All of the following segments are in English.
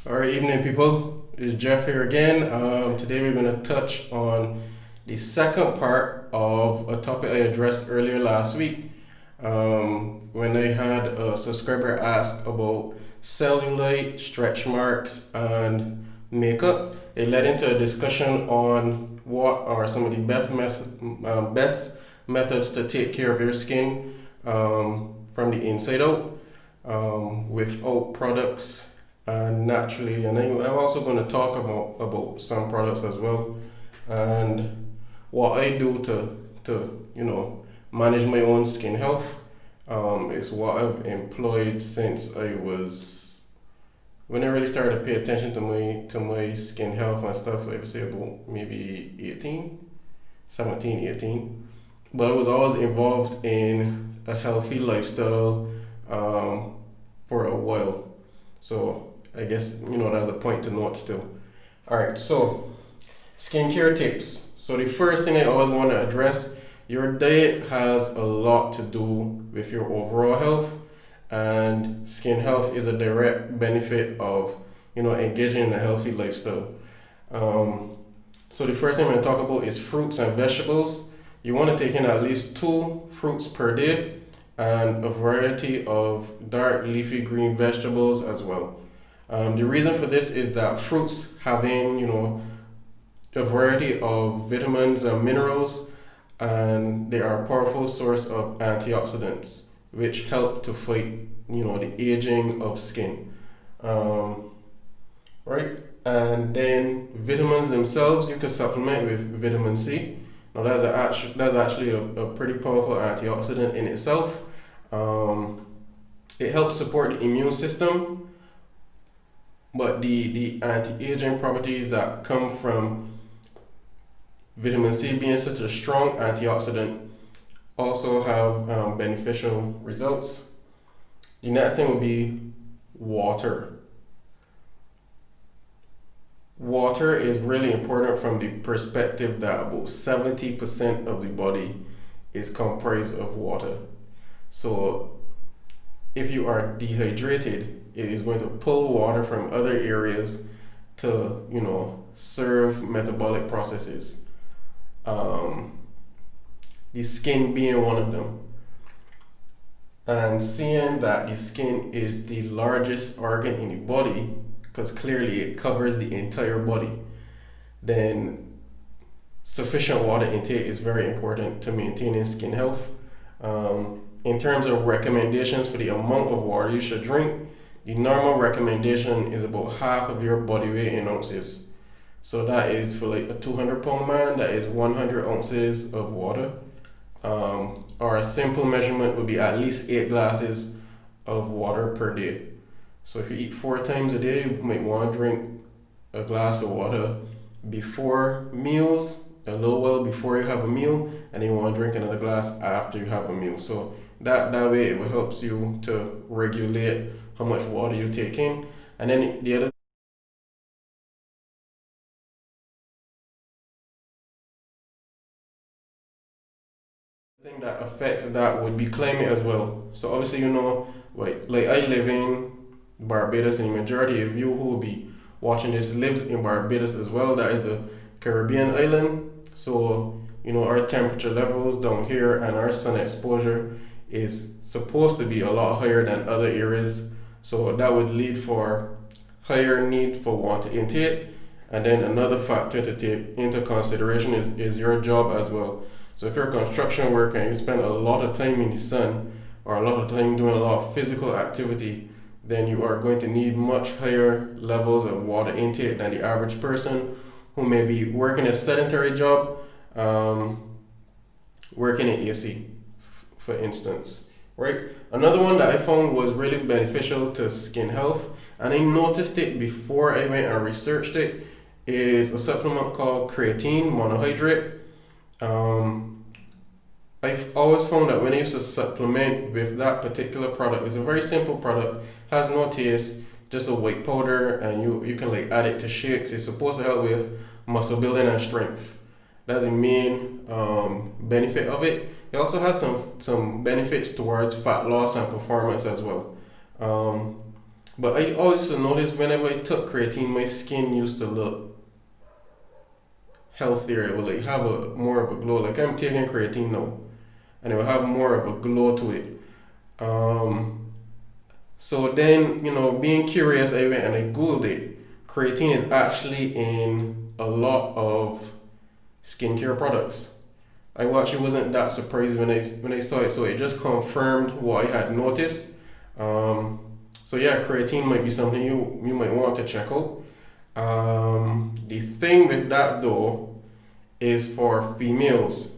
All right, evening, people. It's Jeff here again. Today we're going to touch on the second part of a topic I addressed earlier last week when I had a subscriber ask about cellulite, stretch marks, and makeup. It led into a discussion on what are some of the best methods to take care of your skin from the inside out without products naturally. And I'm also going to talk about some products as well and what I do to manage my own skin health. Is what I've employed since I was when I really started to pay attention to my skin health and stuff. I would say about maybe 18, 17, 18. But I was always involved in a healthy lifestyle for a while. So I guess that's a point to note still. All right, so skincare tips. So the first thing I always want to address, your diet has a lot to do with your overall health, and skin health is a direct benefit of engaging in a healthy lifestyle. Um, so the first thing I'm going to talk about is fruits and vegetables. You want to take in at least two fruits per day and a variety of dark leafy green vegetables as well. The reason for this is that fruits having a variety of vitamins and minerals, and they are a powerful source of antioxidants which help to fight the aging of skin. Um, right? And then vitamins themselves, you can supplement with vitamin C. Now that's actually a pretty powerful antioxidant in itself. Um, it helps support the immune system, but the anti-aging properties that come from vitamin C being such a strong antioxidant also have beneficial results. The next thing would be water. Water is really important from the perspective that about 70% of the body is comprised of water. So if you are dehydrated, it is going to pull water from other areas to, serve metabolic processes. Um, the skin being one of them. And seeing that the skin is the largest organ in the body, because clearly it covers the entire body, then sufficient water intake is very important to maintaining skin health. In terms of recommendations for the amount of water you should drink, the normal recommendation is about half of your body weight in ounces. So that is for like a 200-pound man, that is 100 ounces of water. Or a simple measurement would be at least 8 glasses of water per day. So if you eat 4 times a day, you might want to drink a glass of water before meals, a little while before you have a meal, and then you want to drink another glass after you have a meal. So that way it will help you to regulate how much water you take in. And then the other thing that affects that would be climate as well. So obviously like I live in Barbados, and the majority of you who will be watching this lives in Barbados as well. That is a Caribbean island. So our temperature levels down here and our sun exposure is supposed to be a lot higher than other areas. So that would lead for higher need for water intake. And then another factor to take into consideration is your job as well. So if you're a construction worker and you spend a lot of time in the sun or a lot of time doing a lot of physical activity, then you are going to need much higher levels of water intake than the average person who may be working a sedentary job, working in AC, for instance. Right? Another one that I found was really beneficial to skin health, and I noticed it before I went and researched it, is a supplement called creatine monohydrate. Um, I've always found that when I used to supplement with that particular product, it's a very simple product, has no taste, just a white powder, and you can like add it to shakes. It's supposed to help with muscle building and strength. That's the main benefit of it. It also has some benefits towards fat loss and performance as well. Um, But I also noticed whenever I took creatine, my skin used to look healthier. It would like have a more of a glow. Like I'm taking creatine now, and it will have more of a glow to it. Um, so then, being curious, I went and I googled it. Creatine is actually in a lot of skincare products. I actually wasn't that surprised when I saw it, so it just confirmed what I had noticed. So yeah, creatine might be something you might want to check out. The thing with that though is for females.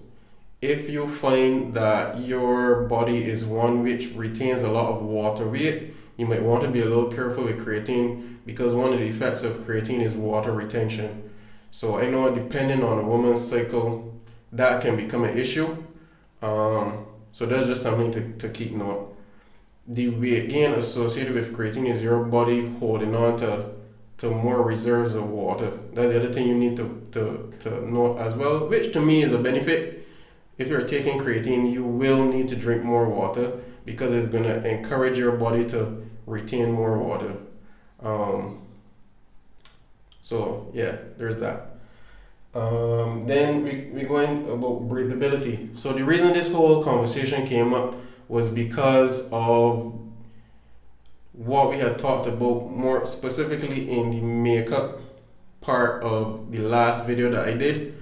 If you find that your body is one which retains a lot of water weight, you might want to be a little careful with creatine because one of the effects of creatine is water retention. So I know depending on a woman's cycle, that can become an issue. So that's just something to keep note. The weight gain associated with creatine is your body holding on to more reserves of water. That's the other thing you need to note as well, which to me is a benefit. If you're taking creatine, you will need to drink more water because it's going to encourage your body to retain more water. Um, so yeah, there's that. Then we going about breathability. So the reason this whole conversation came up was because of what we had talked about more specifically in the makeup part of the last video that I did.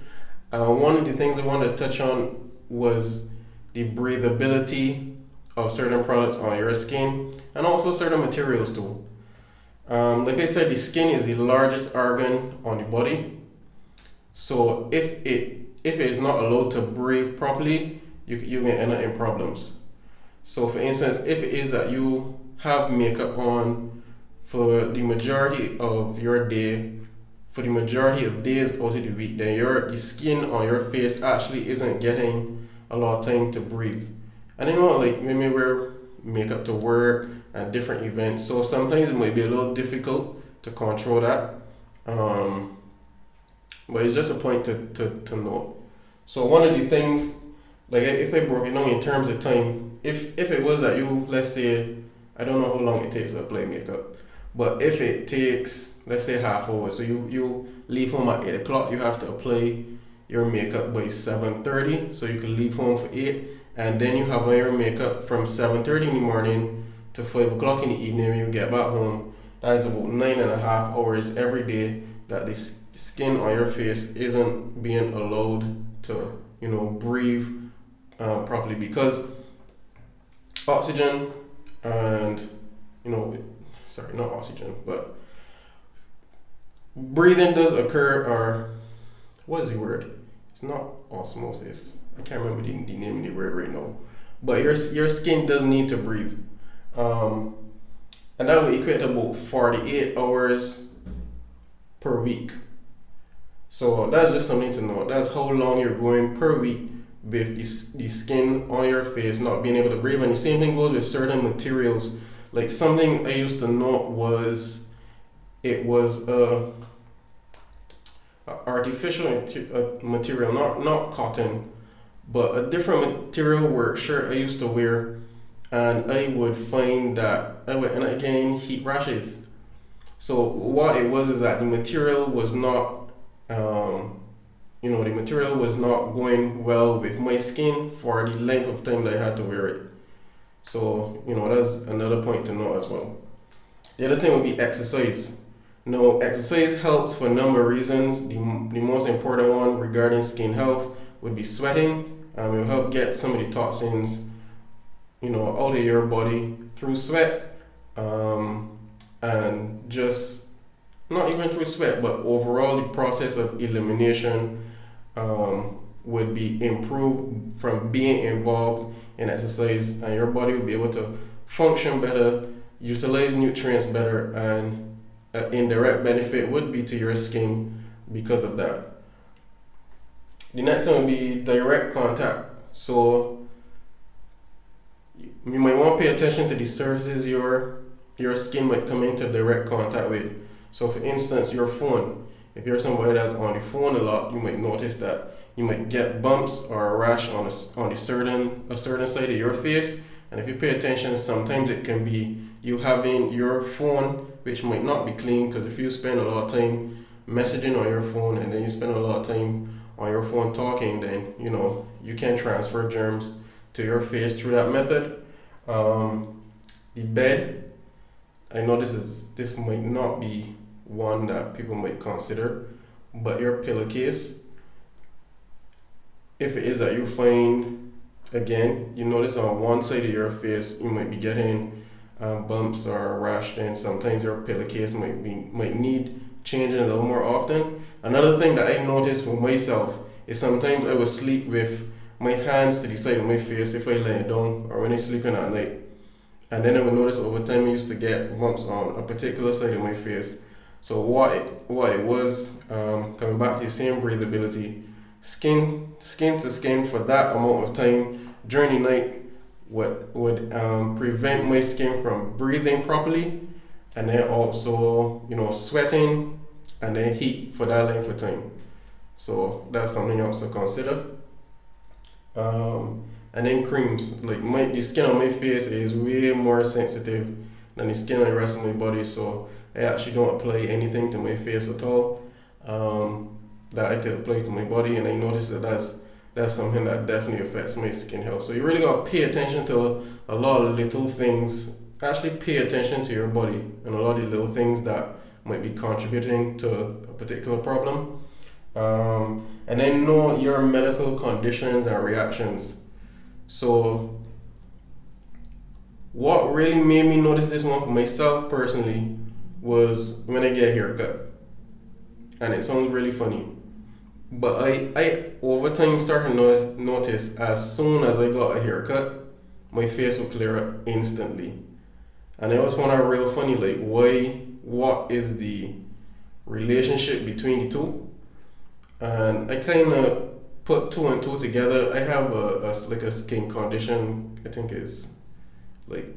One of the things I wanted to touch on was the breathability of certain products on your skin and also certain materials too. Like I said, the skin is the largest organ on the body. So if it is not allowed to breathe properly, you can end up in problems. So for instance, if it is that you have makeup on for the majority of your day, for the majority of days out of the week, then the skin on your face actually isn't getting a lot of time to breathe. And like when we wear makeup to work and different events, so sometimes it might be a little difficult to control that. But it's just a point to note. So one of the things, like if I broke it down in terms of time, if it was that you, let's say, I don't know how long it takes to apply makeup, but if it takes, let's say, half hour, so you leave home at 8 o'clock, you have to apply your makeup by 7:30, so you can leave home for 8, and then you have on your makeup from 7:30 in the morning to 5 o'clock in the evening when you get back home. That is about 9.5 hours every day that the skin on your face isn't being allowed to, breathe properly because oxygen and, sorry, not oxygen, but breathing does occur, or what is the word? It's not osmosis. I can't remember the name of the word right now. But your skin does need to breathe. And that will equate to about 48 hours per week. So that's just something to know. That's how long you're going per week with the skin on your face not being able to breathe. And the same thing goes with certain materials. Like something I used to know was it was a artificial material, not cotton, but a different material work shirt I used to wear, and I would find that I would end up getting heat rashes. So what it was is that the material was not the material was not going well with my skin for the length of time that I had to wear it. So, that's another point to know as well. The other thing would be exercise. Now, exercise helps for a number of reasons. The most important one regarding skin health would be sweating. It will help get some of the toxins, out of your body through sweat. And just not even through sweat, but overall the process of elimination would be improved from being involved in exercise, and your body will be able to function better, utilize nutrients better, and an indirect benefit would be to your skin because of that. The next one would be direct contact. So you might want to pay attention to the surfaces your skin might come into direct contact with. So for instance, your phone. If you're somebody that's on the phone a lot, you might notice that you might get bumps or a rash on a certain side of your face. And if you pay attention, sometimes it can be you having your phone, which might not be clean, because if you spend a lot of time messaging on your phone and then you spend a lot of time on your phone talking, then you can transfer germs to your face through that method. The bed, I know this might not be one that people might consider, but your pillowcase, if it is that you find, again, you notice on one side of your face you might be getting bumps or a rash, then sometimes your pillowcase might need changing a little more often. Another thing that I noticed for myself is sometimes I would sleep with my hands to the side of my face if I lay down or when I'm sleeping at night. And then I would notice over time I used to get bumps on a particular side of my face. So what it was, coming back to the same breathability, skin to skin for that amount of time during the night would prevent my skin from breathing properly, and then also sweating and then heat for that length of time. So that's something else to consider. And then creams, like the skin on my face is way more sensitive than the skin on the rest of my body, so I actually don't apply anything to my face at all that I could apply to my body, and I noticed that that's something that definitely affects my skin health. So you really gotta pay attention to a lot of little things. Actually pay attention to your body and a lot of the little things that might be contributing to a particular problem. And then know your medical conditions and reactions. So what really made me notice this one for myself personally was when I get a haircut. And it sounds really funny, but I over time started to notice as soon as I got a haircut, my face would clear up instantly. And I always found that real funny, like what is the relationship between the two? And I kind of put two and two together. I have a skin condition, I think it's like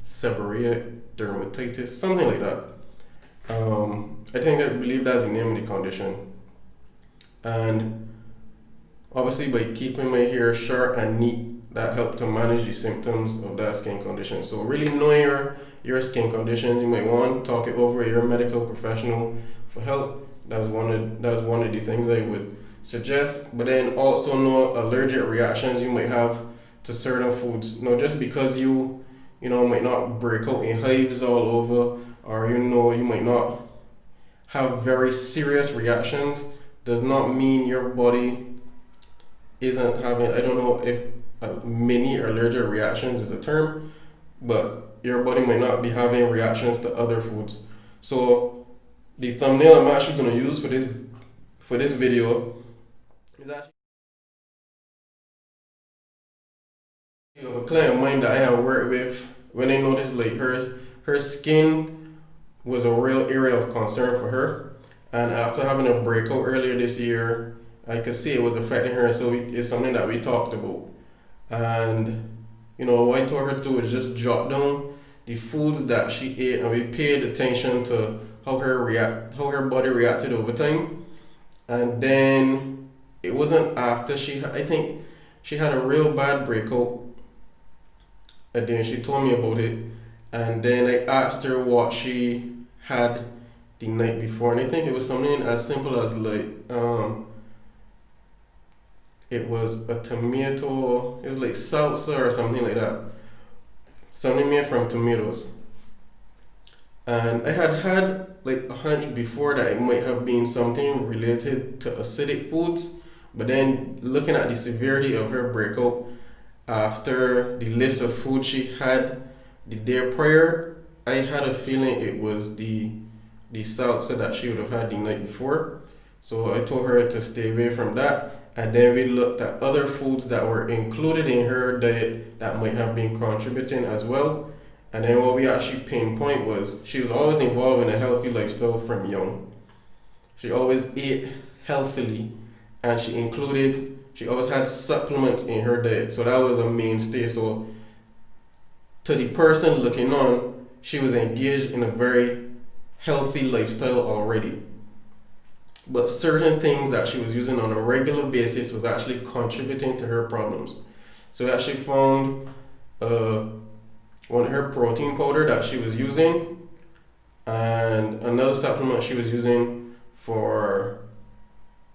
seborrheic dermatitis, something like that. I believe that's the name of the condition. And obviously by keeping my hair short and neat, that helped to manage the symptoms of that skin condition. So really knowing your skin conditions, you might want to talk it over with your medical professional for help. That's one of the things I would suggest. But then also know allergic reactions you might have to certain foods. Just because you might not break out in hives all over, or you might not have very serious reactions, does not mean your body isn't having, I don't know if many allergic reactions is a term, but your body might not be having reactions to other foods. So the thumbnail I'm actually going to use for this video is actually of a client of mine that I have worked with. When I noticed like her skin was a real area of concern for her, and after having a breakout earlier this year, I could see it was affecting her. So it's something that we talked about, and what I told her to do is just jot down the foods that she ate, and we paid attention to how her body reacted over time. And then it wasn't after I think she had a real bad breakout, and then she told me about it, and then I asked her what she had the night before, and I think it was something as simple as like it was a tomato, it was like salsa or something like that, something made from tomatoes. And I had like a hunch before that it might have been something related to acidic foods, but then looking at the severity of her breakout after the list of food she had the day prior, I had a feeling it was the salsa that she would have had the night before. So I told her to stay away from that, and then we looked at other foods that were included in her diet that might have been contributing as well. And then what we actually pinpoint was she was always involved in a healthy lifestyle from young. She always ate healthily, and she always had supplements in her diet. So that was a mainstay. So to the person looking on, she was engaged in a very healthy lifestyle already. But certain things that she was using on a regular basis was actually contributing to her problems. So we actually found her protein powder that she was using, and another supplement she was using for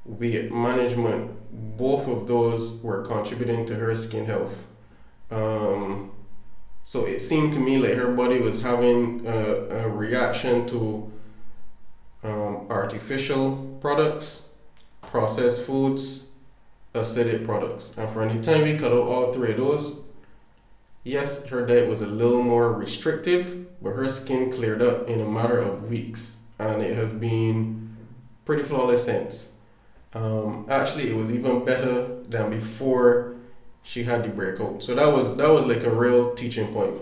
weight management. Both of those were contributing to her skin health. Um, so it seemed to me like her body was having a reaction to artificial products, processed foods, acidic products. And for any time we cut out all three of those, yes, her diet was a little more restrictive, but her skin cleared up in a matter of weeks, and it has been pretty flawless since. Actually, it was even better than before she had the breakout. So that was like a real teaching point.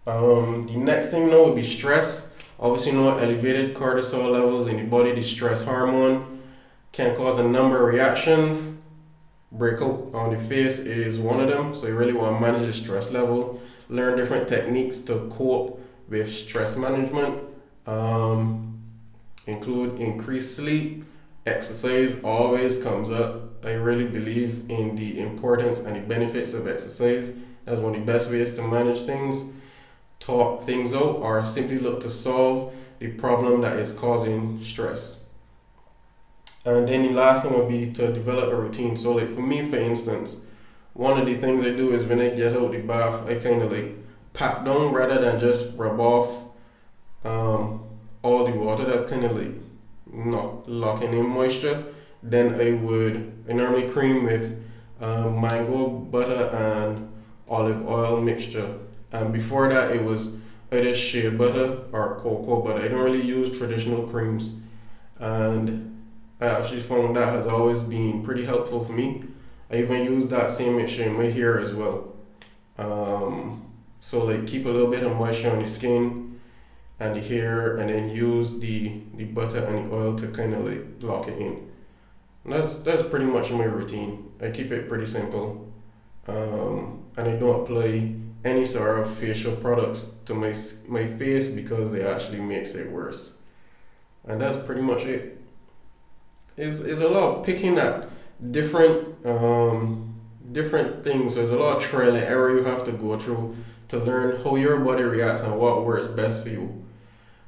The next thing now would be stress. Obviously, elevated cortisol levels in the body, the stress hormone, can cause a number of reactions. Breakout on the face is one of them. So you really want to manage the stress level, learn different techniques to cope with stress management. Include increased sleep. Exercise always comes up. I really believe in the importance and the benefits of exercise. That's one of the best ways to manage things, talk things out, or simply look to solve the problem that is causing stress. And then the last one would be to develop a routine. So like for me, for instance, one of the things I do is when I get out the bath, I kind of like pat down rather than just rub off all the water. That's kind of like not locking in moisture. Then I normally cream with mango butter and olive oil mixture. And before that, it was either shea butter or cocoa butter. I don't really use traditional creams, and I actually found that has always been pretty helpful for me. I even use that same mixture in my hair as well. So like keep a little bit of moisture on the skin and the hair, and then use the butter and the oil to kind of like lock it in. And that's pretty much my routine. I keep it pretty simple, and I don't apply any sort of facial products to my face because they actually makes it worse. And that's pretty much it. It's a lot of picking at different things. So there's a lot of trial and error you have to go through to learn how your body reacts and what works best for you.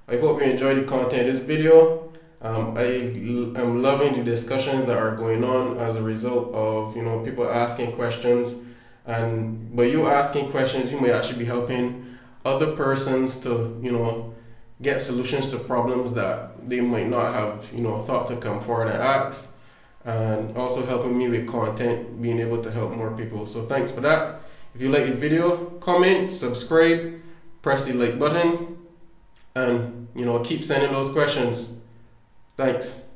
I hope you enjoyed the content of this video. I am loving the discussions that are going on as a result of people asking questions, and by you asking questions, you may actually be helping other persons to get solutions to problems that they might not have thought to come forward and ask, and also helping me with content, being able to help more people. So thanks for that. If you like the video, comment, subscribe, press the like button, and keep sending those questions. Thanks.